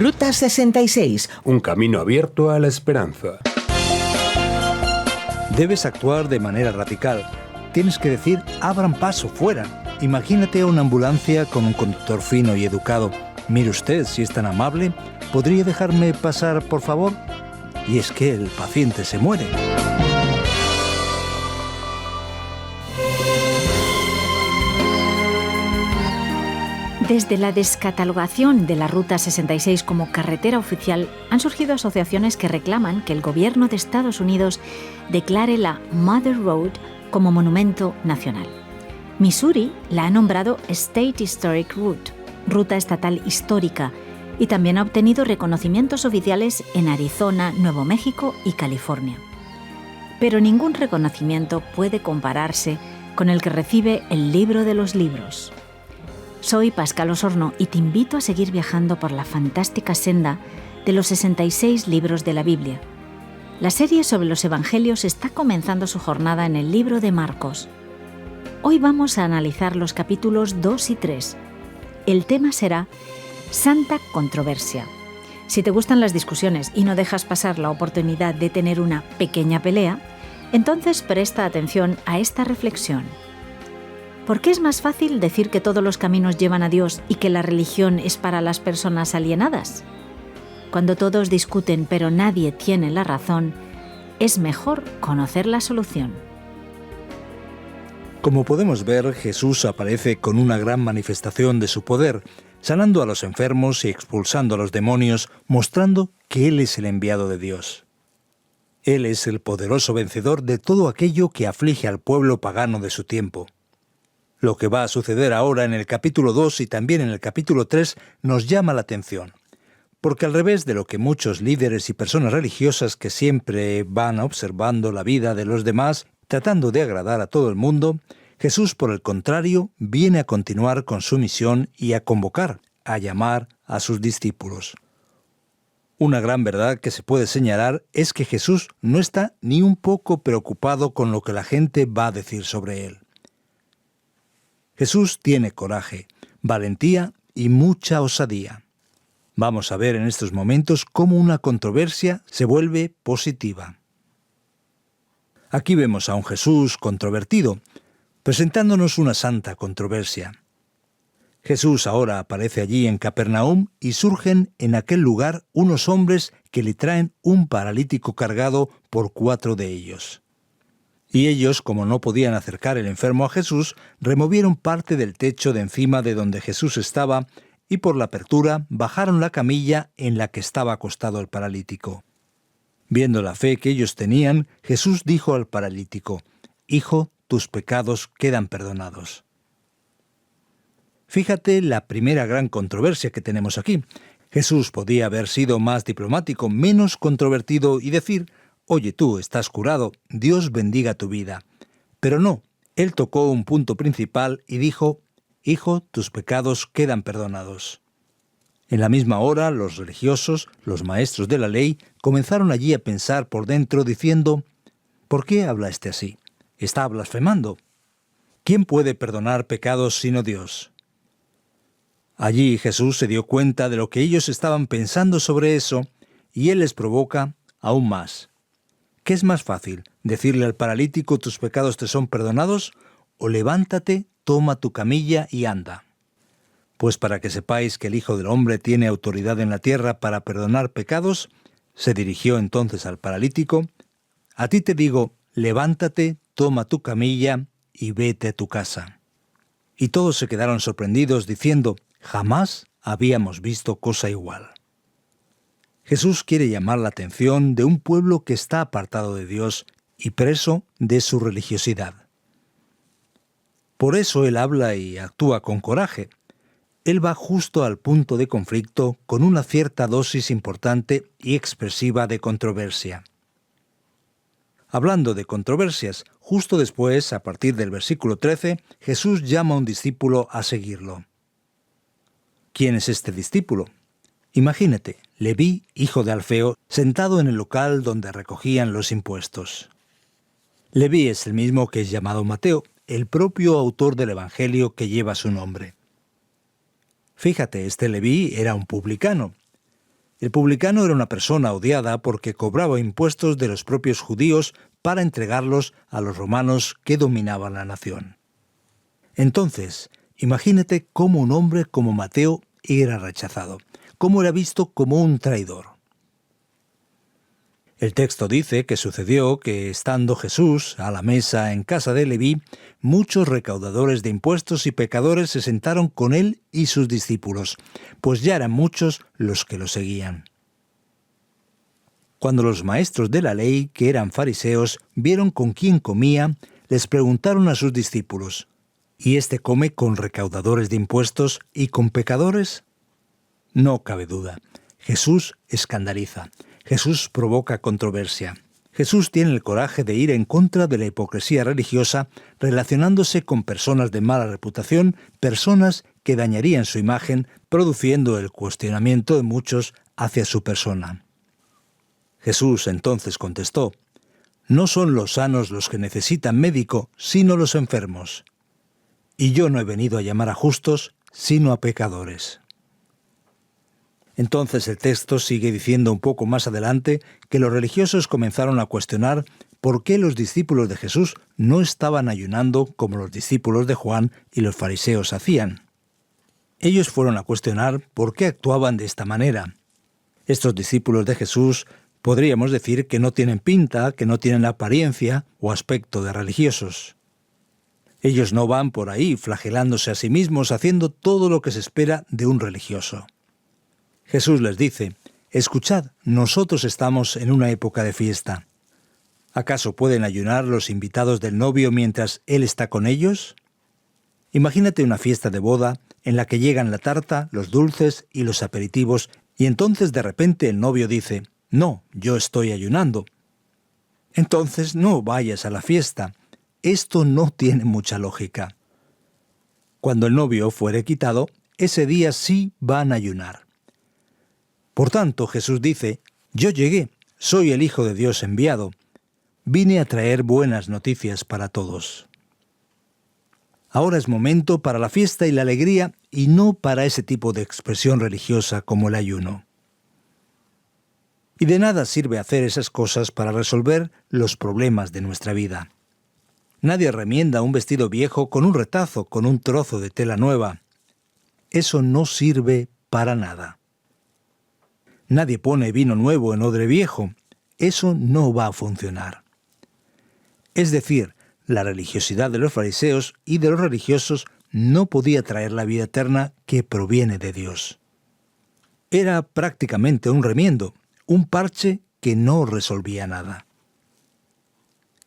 Ruta 66. Un camino abierto a la esperanza. Debes actuar de manera radical. Tienes que decir, abran paso, fuera. Imagínate a una ambulancia con un conductor fino y educado. Mire usted, si es tan amable, ¿podría dejarme pasar, por favor? Y es que el paciente se muere. Desde la descatalogación de la Ruta 66 como carretera oficial, han surgido asociaciones que reclaman que el gobierno de Estados Unidos declare la Mother Road como monumento nacional. Missouri la ha nombrado State Historic Route, ruta estatal histórica, y también ha obtenido reconocimientos oficiales en Arizona, Nuevo México y California. Pero ningún reconocimiento puede compararse con el que recibe el Libro de los Libros. Soy Pascal Osorno y te invito a seguir viajando por la fantástica senda de los 66 libros de la Biblia. La serie sobre los Evangelios está comenzando su jornada en el libro de Marcos. Hoy vamos a analizar los capítulos 2 y 3. El tema será Santa Controversia. Si te gustan las discusiones y no dejas pasar la oportunidad de tener una pequeña pelea, entonces presta atención a esta reflexión. ¿Por qué es más fácil decir que todos los caminos llevan a Dios y que la religión es para las personas alienadas? Cuando todos discuten pero nadie tiene la razón, es mejor conocer la solución. Como podemos ver, Jesús aparece con una gran manifestación de su poder, sanando a los enfermos y expulsando a los demonios, mostrando que Él es el enviado de Dios. Él es el poderoso vencedor de todo aquello que aflige al pueblo pagano de su tiempo. Lo que va a suceder ahora en el capítulo 2 y también en el capítulo 3 nos llama la atención, porque al revés de lo que muchos líderes y personas religiosas que siempre van observando la vida de los demás, tratando de agradar a todo el mundo, Jesús, por el contrario, viene a continuar con su misión y a convocar, a llamar a sus discípulos. Una gran verdad que se puede señalar es que Jesús no está ni un poco preocupado con lo que la gente va a decir sobre Él. Jesús tiene coraje, valentía y mucha osadía. Vamos a ver en estos momentos cómo una controversia se vuelve positiva. Aquí vemos a un Jesús controvertido, presentándonos una santa controversia. Jesús ahora aparece allí en Capernaum y surgen en aquel lugar unos hombres que le traen un paralítico cargado por 4 de ellos. Y ellos, como no podían acercar el enfermo a Jesús, removieron parte del techo de encima de donde Jesús estaba y por la apertura bajaron la camilla en la que estaba acostado el paralítico. Viendo la fe que ellos tenían, Jesús dijo al paralítico, «Hijo, tus pecados quedan perdonados». Fíjate la primera gran controversia que tenemos aquí. Jesús podía haber sido más diplomático, menos controvertido y decir, «Oye tú, estás curado, Dios bendiga tu vida». Pero no, Él tocó un punto principal y dijo, «Hijo, tus pecados quedan perdonados». En la misma hora, los religiosos, los maestros de la ley, comenzaron allí a pensar por dentro diciendo, «¿Por qué habla este así? Está blasfemando. ¿Quién puede perdonar pecados sino Dios?». Allí Jesús se dio cuenta de lo que ellos estaban pensando sobre eso y Él les provoca aún más. ¿Qué es más fácil, decirle al paralítico tus pecados te son perdonados o levántate, toma tu camilla y anda? Pues para que sepáis que el Hijo del Hombre tiene autoridad en la tierra para perdonar pecados, se dirigió entonces al paralítico, a ti te digo, levántate, toma tu camilla y vete a tu casa. Y todos se quedaron sorprendidos diciendo, jamás habíamos visto cosa igual. Jesús quiere llamar la atención de un pueblo que está apartado de Dios y preso de su religiosidad. Por eso Él habla y actúa con coraje. Él va justo al punto de conflicto con una cierta dosis importante y expresiva de controversia. Hablando de controversias, justo después, a partir del versículo 13, Jesús llama a un discípulo a seguirlo. ¿Quién es este discípulo? Imagínate, Leví, hijo de Alfeo, sentado en el local donde recogían los impuestos. Leví es el mismo que es llamado Mateo, el propio autor del Evangelio que lleva su nombre. Fíjate, este Leví era un publicano. El publicano era una persona odiada porque cobraba impuestos de los propios judíos para entregarlos a los romanos que dominaban la nación. Entonces, imagínate cómo un hombre como Mateo era rechazado, cómo era visto como un traidor. El texto dice que sucedió que, estando Jesús a la mesa en casa de Leví, muchos recaudadores de impuestos y pecadores se sentaron con él y sus discípulos, pues ya eran muchos los que lo seguían. Cuando los maestros de la ley, que eran fariseos, vieron con quién comía, les preguntaron a sus discípulos: ¿y éste come con recaudadores de impuestos y con pecadores? No cabe duda. Jesús escandaliza. Jesús provoca controversia. Jesús tiene el coraje de ir en contra de la hipocresía religiosa, relacionándose con personas de mala reputación, personas que dañarían su imagen, produciendo el cuestionamiento de muchos hacia su persona. Jesús entonces contestó: «No son los sanos los que necesitan médico, sino los enfermos. Y yo no he venido a llamar a justos, sino a pecadores». Entonces el texto sigue diciendo un poco más adelante que los religiosos comenzaron a cuestionar por qué los discípulos de Jesús no estaban ayunando como los discípulos de Juan y los fariseos hacían. Ellos fueron a cuestionar por qué actuaban de esta manera. Estos discípulos de Jesús podríamos decir que no tienen pinta, que no tienen apariencia o aspecto de religiosos. Ellos no van por ahí flagelándose a sí mismos haciendo todo lo que se espera de un religioso. Jesús les dice: «Escuchad, nosotros estamos en una época de fiesta. ¿Acaso pueden ayunar los invitados del novio mientras él está con ellos? Imagínate una fiesta de boda en la que llegan la tarta, los dulces y los aperitivos, y entonces de repente el novio dice: «No, yo estoy ayunando». Entonces no vayas a la fiesta. Esto no tiene mucha lógica. Cuando el novio fuere quitado, ese día sí van a ayunar. Por tanto, Jesús dice: «Yo llegué, soy el Hijo de Dios enviado. Vine a traer buenas noticias para todos». Ahora es momento para la fiesta y la alegría y no para ese tipo de expresión religiosa como el ayuno. Y de nada sirve hacer esas cosas para resolver los problemas de nuestra vida. Nadie remienda un vestido viejo con un retazo, con un trozo de tela nueva. Eso no sirve para nada. Nadie pone vino nuevo en odre viejo. Eso no va a funcionar. Es decir, la religiosidad de los fariseos y de los religiosos no podía traer la vida eterna que proviene de Dios. Era prácticamente un remiendo, un parche que no resolvía nada.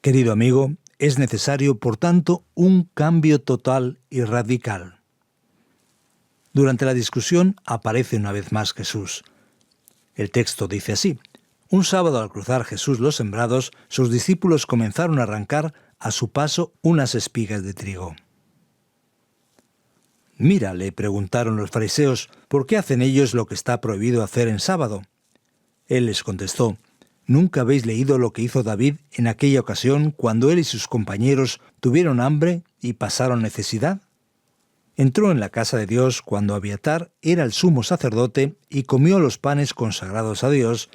Querido amigo, es necesario, por tanto, un cambio total y radical. Durante la discusión aparece una vez más Jesús. El texto dice así: «Un sábado al cruzar Jesús los sembrados, sus discípulos comenzaron a arrancar a su paso unas espigas de trigo». «Mira», le preguntaron los fariseos, «¿por qué hacen ellos lo que está prohibido hacer en sábado?». Él les contestó: «¿Nunca habéis leído lo que hizo David en aquella ocasión cuando él y sus compañeros tuvieron hambre y pasaron necesidad? Entró en la casa de Dios cuando Abiatar era el sumo sacerdote y comió los panes consagrados a Dios,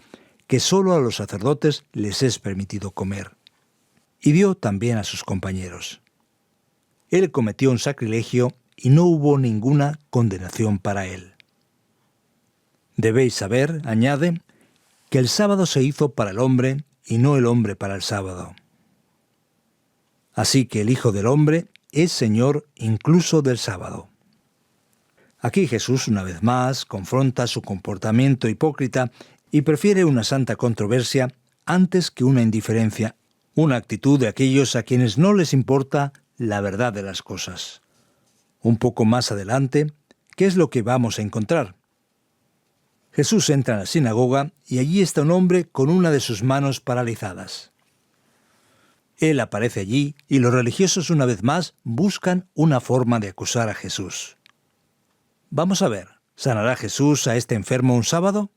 que solo a los sacerdotes les es permitido comer. Y dio también a sus compañeros. Él cometió un sacrilegio y no hubo ninguna condenación para él. Debéis saber», añade, «que el sábado se hizo para el hombre y no el hombre para el sábado. Así que el Hijo del Hombre es Señor incluso del sábado». Aquí Jesús, una vez más, confronta su comportamiento hipócrita y prefiere una santa controversia antes que una indiferencia, una actitud de aquellos a quienes no les importa la verdad de las cosas. Un poco más adelante, ¿qué es lo que vamos a encontrar? Jesús entra en la sinagoga y allí está un hombre con una de sus manos paralizadas. Él aparece allí y los religiosos una vez más buscan una forma de acusar a Jesús. Vamos a ver, ¿sanará Jesús a este enfermo un sábado?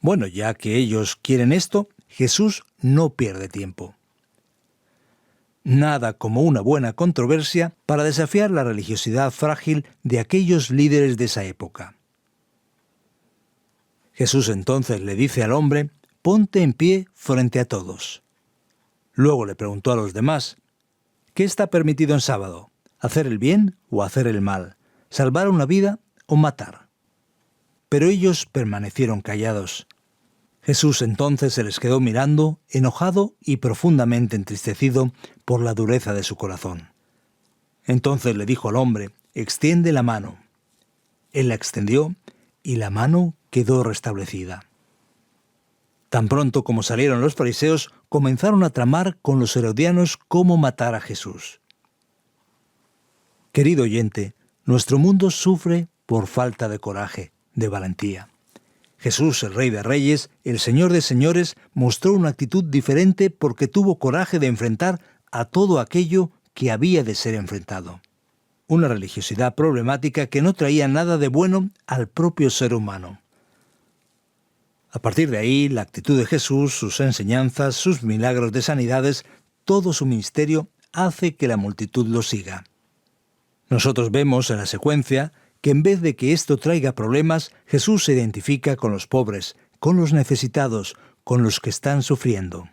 Bueno, ya que ellos quieren esto, Jesús no pierde tiempo. Nada como una buena controversia para desafiar la religiosidad frágil de aquellos líderes de esa época. Jesús entonces le dice al hombre: «Ponte en pie frente a todos». Luego le preguntó a los demás: «¿Qué está permitido en sábado? ¿Hacer el bien o hacer el mal? ¿Salvar una vida o matar?». Pero ellos permanecieron callados. Jesús entonces se les quedó mirando, enojado y profundamente entristecido por la dureza de su corazón. Entonces le dijo al hombre: «Extiende la mano». Él la extendió y la mano quedó restablecida. Tan pronto como salieron los fariseos, comenzaron a tramar con los herodianos cómo matar a Jesús. Querido oyente, nuestro mundo sufre por falta de coraje, de valentía. Jesús, el Rey de Reyes, el Señor de Señores, mostró una actitud diferente porque tuvo coraje de enfrentar a todo aquello que había de ser enfrentado. Una religiosidad problemática que no traía nada de bueno al propio ser humano. A partir de ahí, la actitud de Jesús, sus enseñanzas, sus milagros de sanidades, todo su ministerio hace que la multitud lo siga. Nosotros vemos en la secuencia que en vez de que esto traiga problemas, Jesús se identifica con los pobres, con los necesitados, con los que están sufriendo.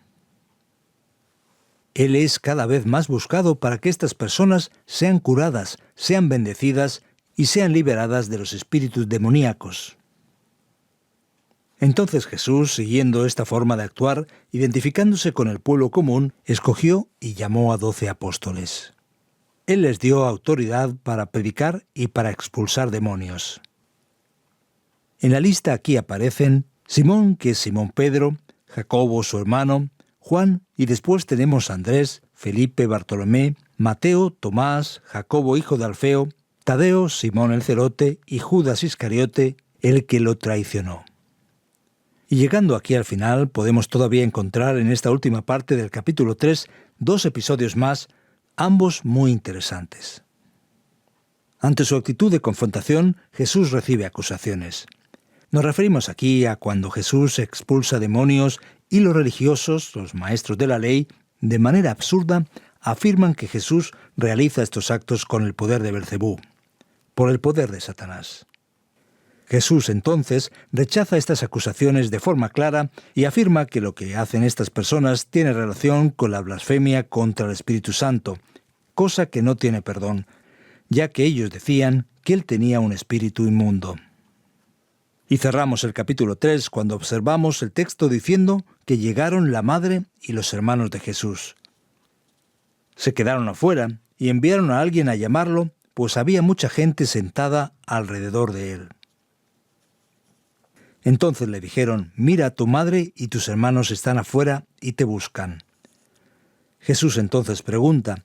Él es cada vez más buscado para que estas personas sean curadas, sean bendecidas y sean liberadas de los espíritus demoníacos. Entonces Jesús, siguiendo esta forma de actuar, identificándose con el pueblo común, escogió y llamó a 12 apóstoles. Él les dio autoridad para predicar y para expulsar demonios. En la lista aquí aparecen Simón, que es Simón Pedro, Jacobo, su hermano, Juan, y después tenemos a Andrés, Felipe, Bartolomé, Mateo, Tomás, Jacobo, hijo de Alfeo, Tadeo, Simón el celote y Judas Iscariote, el que lo traicionó. Y llegando aquí al final, podemos todavía encontrar en esta última parte del capítulo 3 2 episodios más, ambos muy interesantes. Ante su actitud de confrontación, Jesús recibe acusaciones. Nos referimos aquí a cuando Jesús expulsa demonios y los religiosos, los maestros de la ley, de manera absurda, afirman que Jesús realiza estos actos con el poder de Belcebú, por el poder de Satanás. Jesús entonces rechaza estas acusaciones de forma clara y afirma que lo que hacen estas personas tiene relación con la blasfemia contra el Espíritu Santo, cosa que no tiene perdón, ya que ellos decían que él tenía un espíritu inmundo. Y cerramos el capítulo 3 cuando observamos el texto diciendo que llegaron la madre y los hermanos de Jesús. Se quedaron afuera y enviaron a alguien a llamarlo, pues había mucha gente sentada alrededor de él. Entonces le dijeron: «Mira, tu madre y tus hermanos están afuera y te buscan». Jesús entonces pregunta: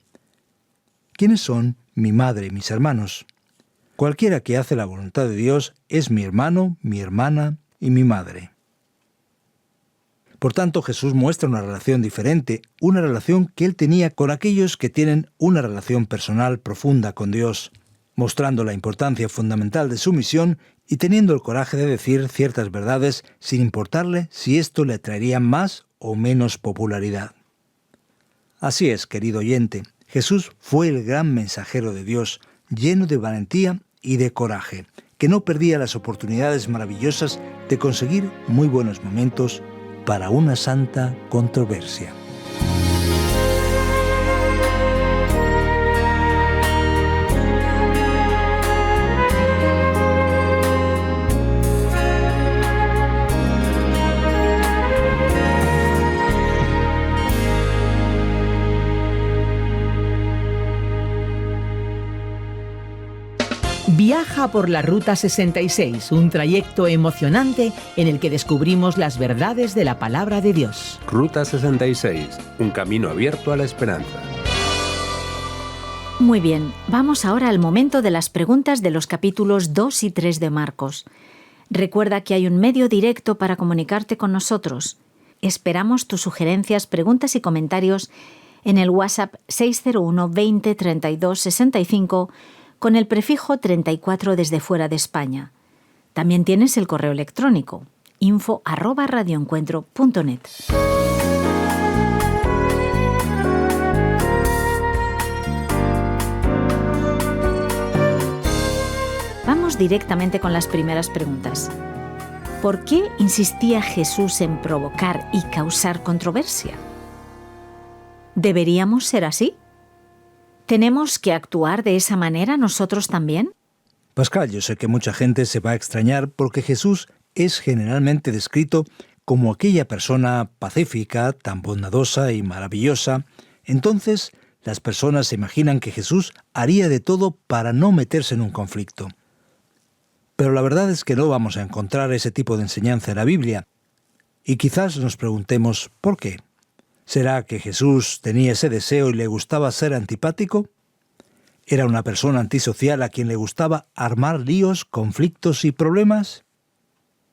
«¿Quiénes son mi madre y mis hermanos? Cualquiera que hace la voluntad de Dios es mi hermano, mi hermana y mi madre». Por tanto, Jesús muestra una relación diferente, una relación que él tenía con aquellos que tienen una relación personal profunda con Dios, mostrando la importancia fundamental de su misión y teniendo el coraje de decir ciertas verdades sin importarle si esto le traería más o menos popularidad. Así es, querido oyente, Jesús fue el gran mensajero de Dios, lleno de valentía y de coraje, que no perdía las oportunidades maravillosas de conseguir muy buenos momentos para una santa controversia. Viaja por la Ruta 66, un trayecto emocionante en el que descubrimos las verdades de la Palabra de Dios. Ruta 66, un camino abierto a la esperanza. Muy bien, vamos ahora al momento de las preguntas de los capítulos 2 y 3 de Marcos. Recuerda que hay un medio directo para comunicarte con nosotros. Esperamos tus sugerencias, preguntas y comentarios en el WhatsApp 601 20 32 65 con el prefijo 34 desde fuera de España. También tienes el correo electrónico info@radioencuentro.net. Vamos directamente con las primeras preguntas. ¿Por qué insistía Jesús en provocar y causar controversia? ¿Deberíamos ser así? ¿Tenemos que actuar de esa manera nosotros también? Pascal, yo sé que mucha gente se va a extrañar porque Jesús es generalmente descrito como aquella persona pacífica, tan bondadosa y maravillosa. Entonces, las personas se imaginan que Jesús haría de todo para no meterse en un conflicto. Pero la verdad es que no vamos a encontrar ese tipo de enseñanza en la Biblia. Y quizás nos preguntemos ¿por qué? ¿Será que Jesús tenía ese deseo y le gustaba ser antipático? ¿Era una persona antisocial a quien le gustaba armar líos, conflictos y problemas?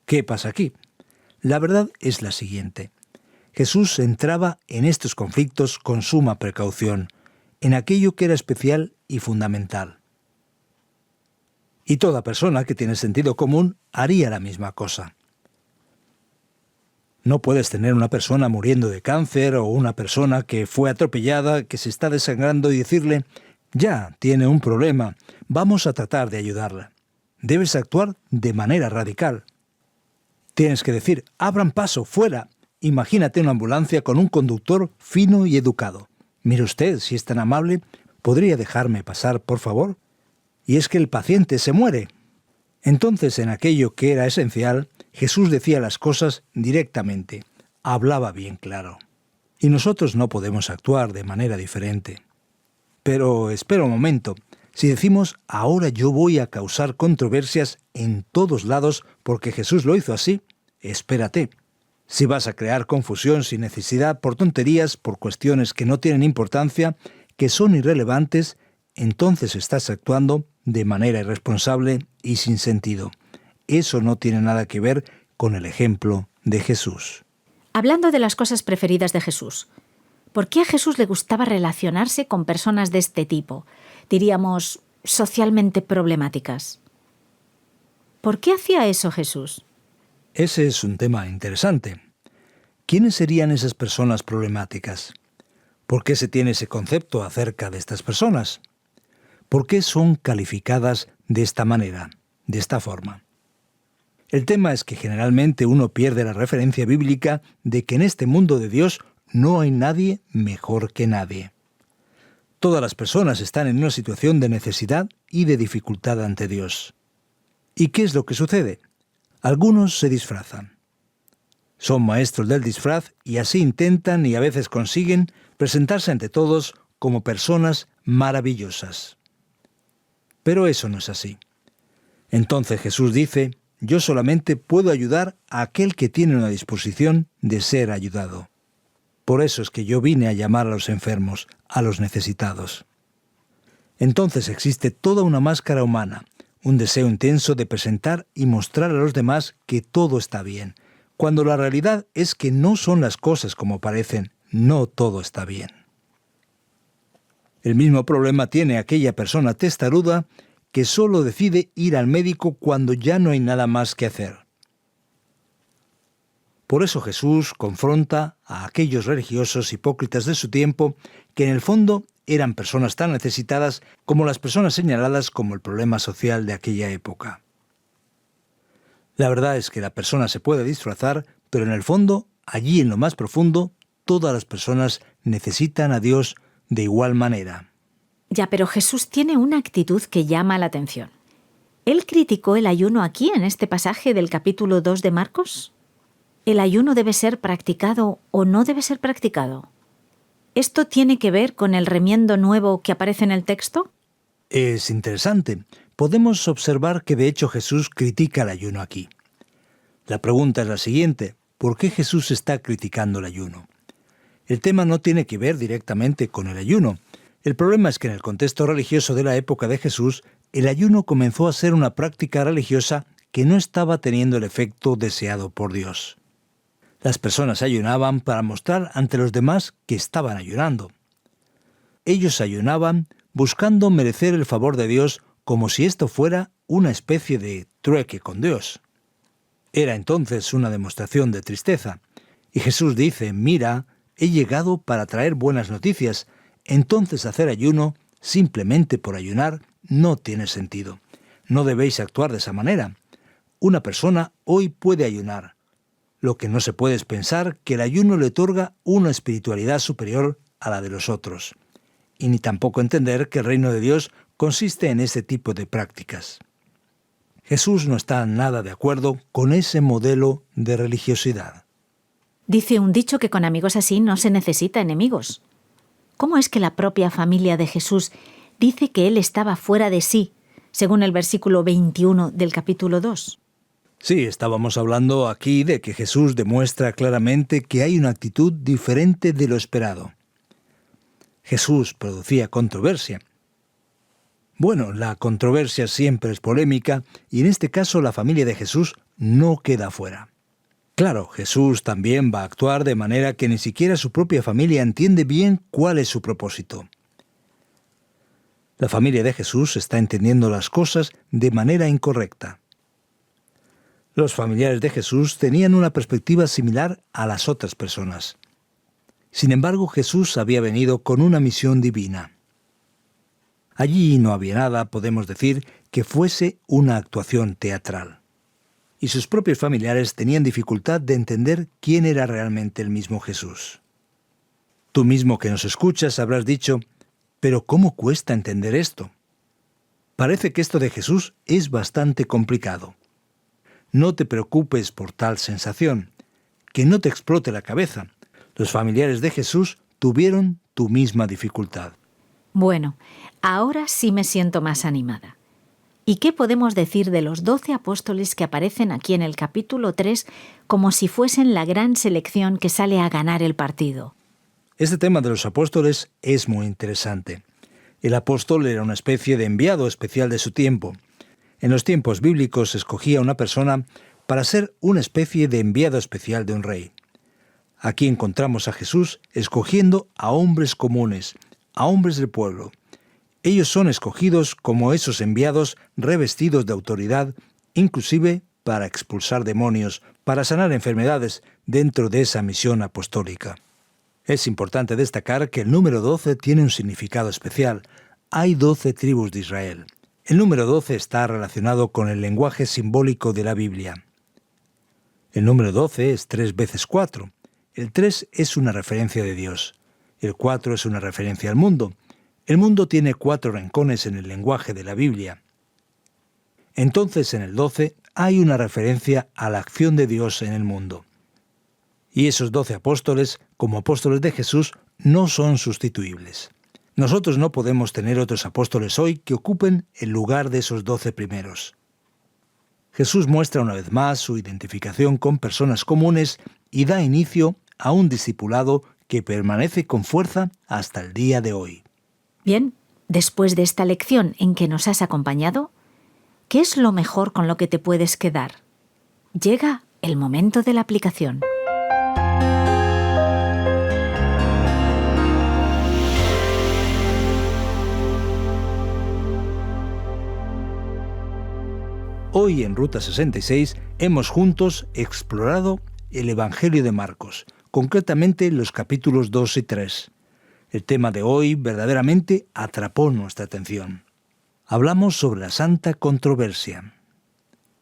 ¿Qué pasa aquí? La verdad es la siguiente. Jesús entraba en estos conflictos con suma precaución, en aquello que era especial y fundamental. Y toda persona que tiene sentido común haría la misma cosa. No puedes tener una persona muriendo de cáncer o una persona que fue atropellada, que se está desangrando y decirle, ya, tiene un problema, vamos a tratar de ayudarla. Debes actuar de manera radical. Tienes que decir, abran paso, fuera. Imagínate una ambulancia con un conductor fino y educado. Mire usted, si es tan amable, ¿podría dejarme pasar, por favor? Y es que el paciente se muere. Entonces, en aquello que era esencial, Jesús decía las cosas directamente, hablaba bien claro. Y nosotros no podemos actuar de manera diferente. Pero espera un momento, si decimos, ahora yo voy a causar controversias en todos lados porque Jesús lo hizo así, espérate. Si vas a crear confusión sin necesidad por tonterías, por cuestiones que no tienen importancia, que son irrelevantes, entonces estás actuando de manera irresponsable y sin sentido. Eso no tiene nada que ver con el ejemplo de Jesús. Hablando de las cosas preferidas de Jesús, ¿por qué a Jesús le gustaba relacionarse con personas de este tipo, diríamos, socialmente problemáticas? ¿Por qué hacía eso Jesús? Ese es un tema interesante. ¿Quiénes serían esas personas problemáticas? ¿Por qué se tiene ese concepto acerca de estas personas? ¿Por qué son calificadas de esta manera, de esta forma? El tema es que generalmente uno pierde la referencia bíblica de que en este mundo de Dios no hay nadie mejor que nadie. Todas las personas están en una situación de necesidad y de dificultad ante Dios. ¿Y qué es lo que sucede? Algunos se disfrazan. Son maestros del disfraz y así intentan y a veces consiguen presentarse ante todos como personas maravillosas. Pero eso no es así. Entonces Jesús dice, yo solamente puedo ayudar a aquel que tiene una disposición de ser ayudado. Por eso es que yo vine a llamar a los enfermos, a los necesitados. Entonces existe toda una máscara humana, un deseo intenso de presentar y mostrar a los demás que todo está bien, cuando la realidad es que no son las cosas como parecen, no todo está bien. El mismo problema tiene aquella persona testaruda que solo decide ir al médico cuando ya no hay nada más que hacer. Por eso Jesús confronta a aquellos religiosos hipócritas de su tiempo que en el fondo eran personas tan necesitadas como las personas señaladas como el problema social de aquella época. La verdad es que la persona se puede disfrazar, pero en el fondo, allí en lo más profundo, todas las personas necesitan a Dios de igual manera. Ya, pero Jesús tiene una actitud que llama la atención. ¿Él criticó el ayuno aquí, en este pasaje del capítulo 2 de Marcos? ¿El ayuno debe ser practicado o no debe ser practicado? ¿Esto tiene que ver con el remiendo nuevo que aparece en el texto? Es interesante. Podemos observar que de hecho Jesús critica el ayuno aquí. La pregunta es la siguiente: ¿por qué Jesús está criticando el ayuno? El tema no tiene que ver directamente con el ayuno. El problema es que en el contexto religioso de la época de Jesús, el ayuno comenzó a ser una práctica religiosa que no estaba teniendo el efecto deseado por Dios. Las personas ayunaban para mostrar ante los demás que estaban ayunando. Ellos ayunaban buscando merecer el favor de Dios como si esto fuera una especie de trueque con Dios. Era entonces una demostración de tristeza. Y Jesús dice, mira, he llegado para traer buenas noticias. Entonces hacer ayuno, simplemente por ayunar, no tiene sentido. No debéis actuar de esa manera. Una persona hoy puede ayunar. Lo que no se puede es pensar que el ayuno le otorga una espiritualidad superior a la de los otros, y ni tampoco entender que el reino de Dios consiste en ese tipo de prácticas. Jesús no está nada de acuerdo con ese modelo de religiosidad. Dice un dicho que con amigos así no se necesita enemigos. ¿Cómo es que la propia familia de Jesús dice que él estaba fuera de sí, según el versículo 21 del capítulo 2? Sí, estábamos hablando aquí de que Jesús demuestra claramente que hay una actitud diferente de lo esperado. Jesús producía controversia. Bueno, la controversia siempre es polémica y en este caso la familia de Jesús no queda fuera. Claro, Jesús también va a actuar de manera que ni siquiera su propia familia entiende bien cuál es su propósito. La familia de Jesús está entendiendo las cosas de manera incorrecta. Los familiares de Jesús tenían una perspectiva similar a las otras personas. Sin embargo, Jesús había venido con una misión divina. Allí no había nada, podemos decir, que fuese una actuación teatral. Y sus propios familiares tenían dificultad de entender quién era realmente el mismo Jesús. Tú mismo que nos escuchas habrás dicho, ¿pero cómo cuesta entender esto? Parece que esto de Jesús es bastante complicado. No te preocupes por tal sensación, que no te explote la cabeza. Los familiares de Jesús tuvieron tu misma dificultad. Bueno, ahora sí me siento más animada. ¿Y qué podemos decir de los 12 apóstoles que aparecen aquí en el capítulo 3 como si fuesen la gran selección que sale a ganar el partido? Este tema de los apóstoles es muy interesante. El apóstol era una especie de enviado especial de su tiempo. En los tiempos bíblicos se escogía una persona para ser una especie de enviado especial de un rey. Aquí encontramos a Jesús escogiendo a hombres comunes, a hombres del pueblo. Ellos son escogidos como esos enviados revestidos de autoridad, inclusive para expulsar demonios, para sanar enfermedades dentro de esa misión apostólica. Es importante destacar que el número 12 tiene un significado especial. Hay 12 tribus de Israel. El número 12 está relacionado con el lenguaje simbólico de la Biblia. El número 12 es 3 veces 4. El 3 es una referencia de Dios. El 4 es una referencia al mundo. El mundo tiene 4 rincones en el lenguaje de la Biblia. Entonces en el 12 hay una referencia a la acción de Dios en el mundo. Y esos 12 apóstoles, como apóstoles de Jesús, no son sustituibles. Nosotros no podemos tener otros apóstoles hoy que ocupen el lugar de esos 12 primeros. Jesús muestra una vez más su identificación con personas comunes y da inicio a un discipulado que permanece con fuerza hasta el día de hoy. Bien, después de esta lección en que nos has acompañado, ¿qué es lo mejor con lo que te puedes quedar? Llega el momento de la aplicación. Hoy en Ruta 66 hemos juntos explorado el Evangelio de Marcos, concretamente los capítulos 2 y 3. El tema de hoy verdaderamente atrapó nuestra atención. Hablamos sobre la santa controversia.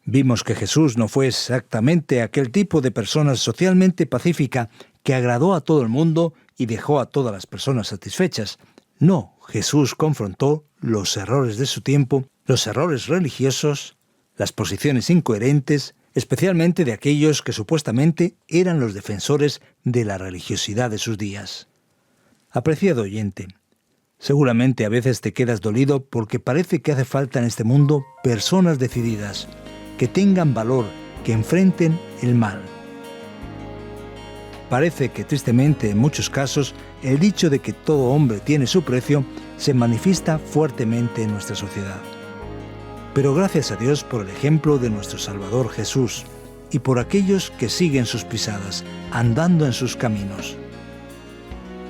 Vimos que Jesús no fue exactamente aquel tipo de persona socialmente pacífica que agradó a todo el mundo y dejó a todas las personas satisfechas. No, Jesús confrontó los errores de su tiempo, los errores religiosos, las posiciones incoherentes, especialmente de aquellos que supuestamente eran los defensores de la religiosidad de sus días. Apreciado oyente, seguramente a veces te quedas dolido porque parece que hace falta en este mundo personas decididas, que tengan valor, que enfrenten el mal. Parece que tristemente en muchos casos el dicho de que todo hombre tiene su precio se manifiesta fuertemente en nuestra sociedad. Pero gracias a Dios por el ejemplo de nuestro Salvador Jesús y por aquellos que siguen sus pisadas, andando en sus caminos.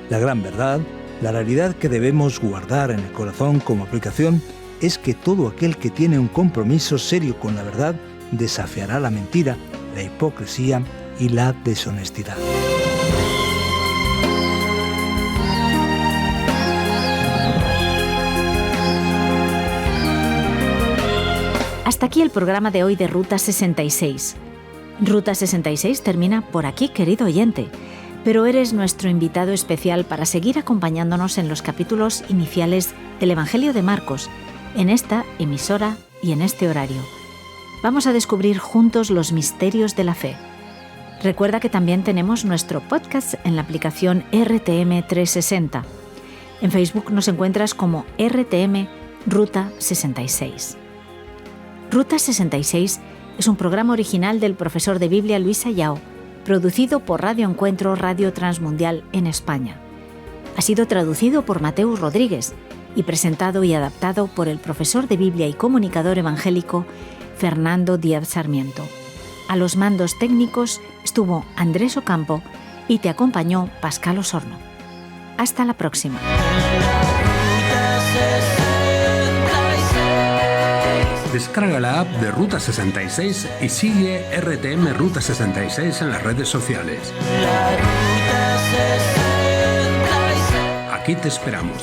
La gran verdad, la realidad que debemos guardar en el corazón como aplicación es que todo aquel que tiene un compromiso serio con la verdad desafiará la mentira, la hipocresía y la deshonestidad. Has Hasta aquí el programa de hoy de Ruta 66. Ruta 66 termina por aquí, querido oyente, pero eres nuestro invitado especial para seguir acompañándonos en los capítulos iniciales del Evangelio de Marcos, en esta emisora y en este horario. Vamos a descubrir juntos los misterios de la fe. Recuerda que también tenemos nuestro podcast en la aplicación RTM 360. En Facebook nos encuentras como RTM Ruta 66. Ruta 66 es un programa original del profesor de Biblia Luis Ayao, producido por Radio Encuentro Radio Transmundial en España. Ha sido traducido por Mateus Rodríguez y presentado y adaptado por el profesor de Biblia y comunicador evangélico Fernando Díaz Sarmiento. A los mandos técnicos estuvo Andrés Ocampo y te acompañó Pascal Osorno. Hasta la próxima. Descarga la app de Ruta 66 y sigue RTM Ruta 66 en las redes sociales. Aquí te esperamos.